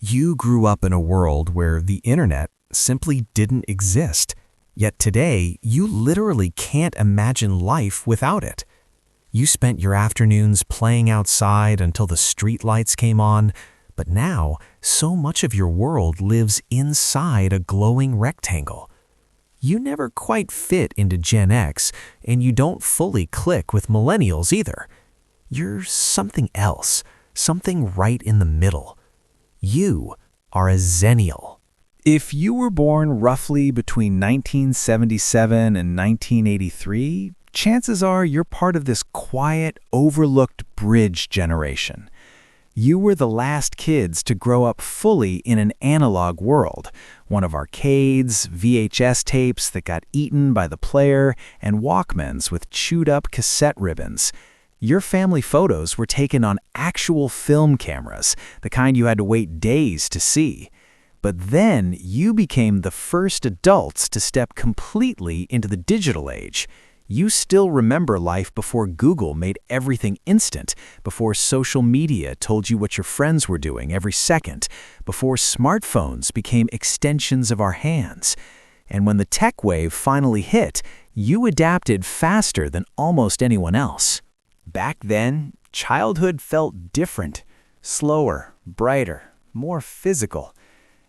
You grew up in a world where the internet simply didn't exist, yet today you literally can't imagine life without it. You spent your afternoons playing outside until the street lights came on, but now so much of your world lives inside a glowing rectangle. You never quite fit into Gen X, and you don't fully click with millennials either. You're something else, something right in the middle. You are a Xennial. If you were born roughly between 1977 and 1983, chances are you're part of this quiet, overlooked bridge generation. You were the last kids to grow up fully in an analog world, one of arcades, VHS tapes that got eaten by the player, and Walkmans with chewed-up cassette ribbons. Your family photos were taken on actual film cameras, the kind you had to wait days to see. But then you became the first adults to step completely into the digital age. You still remember life before Google made everything instant, before social media told you what your friends were doing every second, before smartphones became extensions of our hands. And when the tech wave finally hit, you adapted faster than almost anyone else. Back then, childhood felt different, slower, brighter, more physical.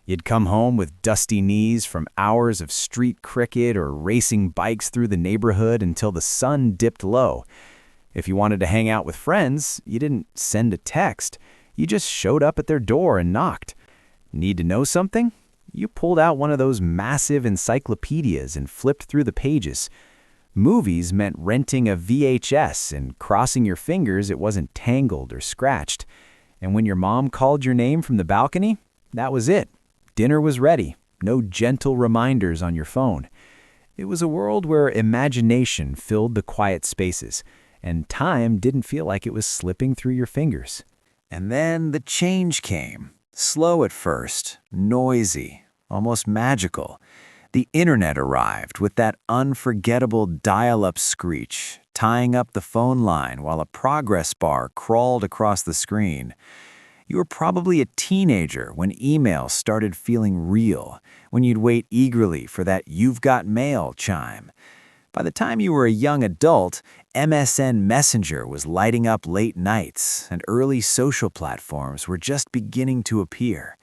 You'd come home with dusty knees from hours of street cricket or racing bikes through the neighborhood until the sun dipped low. If you wanted to hang out with friends, you didn't send a text. You just showed up at their door and knocked. Need to know something? You pulled out one of those massive encyclopedias and flipped through the pages. Movies meant renting a VHS and crossing your fingers it wasn't tangled or scratched. And when your mom called your name from the balcony, that was it. Dinner was ready. No gentle reminders on your phone. It was a world where imagination filled the quiet spaces, and time didn't feel like it was slipping through your fingers. And then the change came. Slow at first, noisy, almost magical. The internet arrived with that unforgettable dial-up screech, tying up the phone line while a progress bar crawled across the screen. You were probably a teenager when email started feeling real, when you'd wait eagerly for that "You've got mail" chime. By the time you were a young adult, MSN Messenger was lighting up late nights, and early social platforms were just beginning to appear.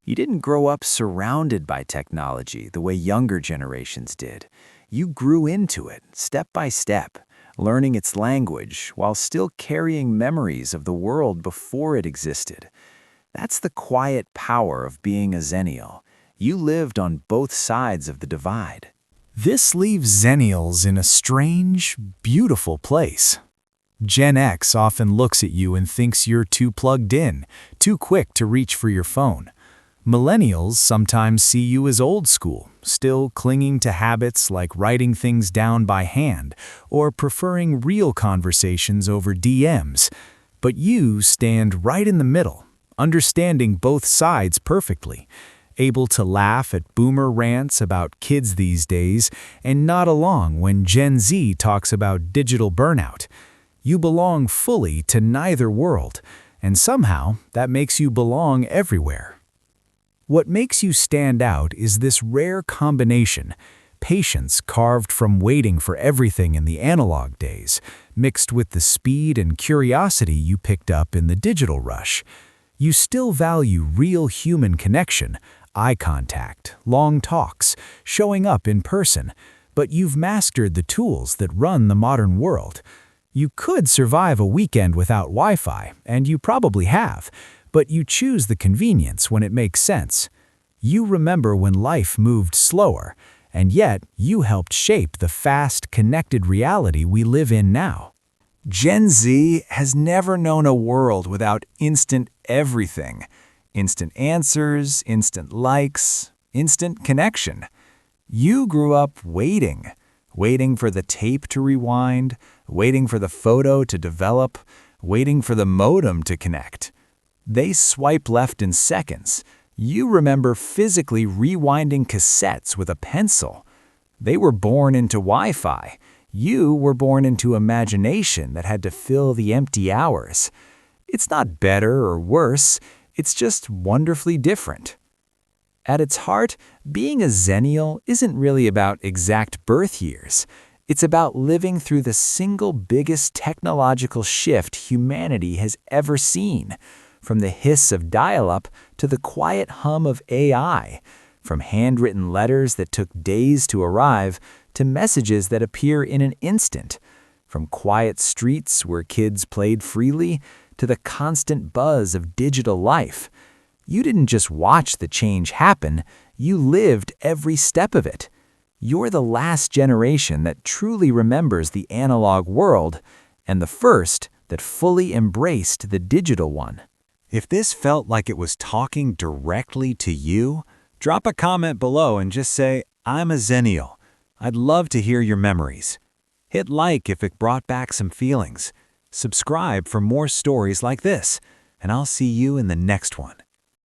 You didn't grow up surrounded by technology the way younger generations did. You grew into it, step by step, learning its language while still carrying memories of the world before it existed. That's the quiet power of being a Xennial. You lived on both sides of the divide. This leaves Xennials in a strange, beautiful place. Gen X often looks at you and thinks you're too plugged in, too quick to reach for your phone. Millennials sometimes see you as old school, still clinging to habits like writing things down by hand or preferring real conversations over DMs. But you stand right in the middle, understanding both sides perfectly, able to laugh at boomer rants about kids these days and nod along when Gen Z talks about digital burnout. You belong fully to neither world, and somehow that makes you belong everywhere. What makes you stand out is this rare combination, patience carved from waiting for everything in the analog days, mixed with the speed and curiosity you picked up in the digital rush. You still value real human connection, eye contact, long talks, showing up in person, but you've mastered the tools that run the modern world. You could survive a weekend without Wi-Fi, and you probably have, but you choose the convenience when it makes sense. You remember when life moved slower, and yet you helped shape the fast, connected reality we live in now. Gen Z has never known a world without instant everything. Instant answers, instant likes, instant connection. You grew up waiting for the tape to rewind, waiting for the photo to develop, waiting for the modem to connect. They swipe left in seconds. You remember physically rewinding cassettes with a pencil. They were born into Wi-Fi. You were born into imagination that had to fill the empty hours. It's not better or worse. It's just wonderfully different. At its heart, being a Xennial isn't really about exact birth years. It's about living through the single biggest technological shift humanity has ever seen, from the hiss of dial-up to the quiet hum of AI, from handwritten letters that took days to arrive to messages that appear in an instant, from quiet streets where kids played freely to the constant buzz of digital life. You didn't just watch the change happen, you lived every step of it. You're the last generation that truly remembers the analog world and the first that fully embraced the digital one. If this felt like it was talking directly to you, drop a comment below and just say, "I'm a Xennial." I'd love to hear your memories. Hit like if it brought back some feelings. Subscribe for more stories like this, and I'll see you in the next one.